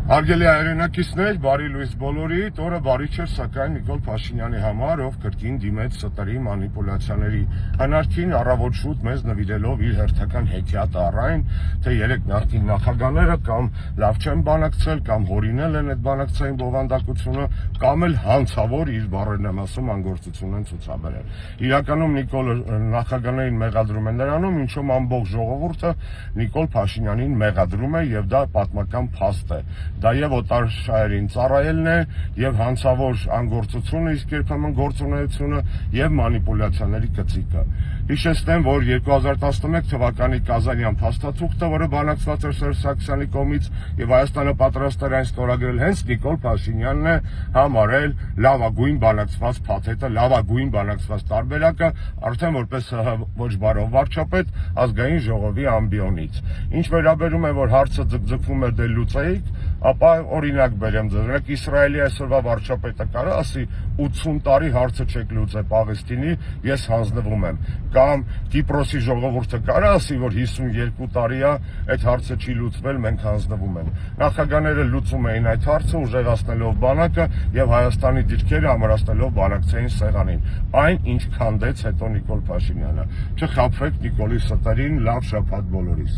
Արգելի հայրենակիցներ, բարի լույս բոլորիդ, օրը բարի չէր սակայն Նիկոլ Փաշինյանի համար, ով կրկին դիմեց ստերի մանիպուլյացիաների հնարքին, առավոտ շուտ մեզ նվիրելով իր հերթական հեքիաթը առայն, թե երեք նախկին նախագահները կամ լավ չեն բանակցել, կամ հորինել են այդ բանակցային բովանդակությունը, կամ էլ հանցավոր իր բառերն եմ ասում անգործություն են ցուցաբերել։ Իրականում Նիկոլը նախագահներին մեղադրում է նրանում, ինչում ամբողջ ժողովուրդը Նիկոլ Փաշինյանին մեղադրում է եւ դա պատմական փաստ է։ Դա եւ օտարշահերին ծառայելն է եւ հանցավոր անգործությունը, իսկ երբեմն գործունեությունը եւ մանիպուլյացիաների գծիկը։ Հիշեցնեմ, որ 2011 թվականի կազանյան փաստաթուղթը, որը բանակցված էր Սերժ Սարգսյանի կողմից եւ Հայաստանը պատրաստ էր այն ստորագրել, հենց Նիկոլ Փաշինյանն է համարել լավագույն բանակցված փաթեթը, լավագույն բանակցված տարբերակը, արդեն որպես ոչ բարով վարչապետ ազգային ժողովի ամբիոնից։ Ինչ վերաբերում է, որ հարցը ձգձգվում է դե լուծեիք, ապա օրինակ բերեմ ձեզ, Իսրայելի այսօրվա վարչապետը կարա ասի 80 տարի հարցը չեք լուծել Պաղեստինի, ես հանձնվում եմ, կամ Կիպրոսի ժողովուրդը կարա ասի, որ 52 տարի է այդ հարցը չի լուծվել, մենք հանձնվում ենք։ Նախագահները լուծում էին այդ հարցը, ուժեղացնելով բանակը եւ Հայաստանի դիրքերը ամրացնելով բանակցային սեղանին, այն ինչ քանդեց հետո Նիկոլ Փաշինյանը։ Չխաբվեք Նիկոլի ստերին, լավ շաբաթ բոլորիս։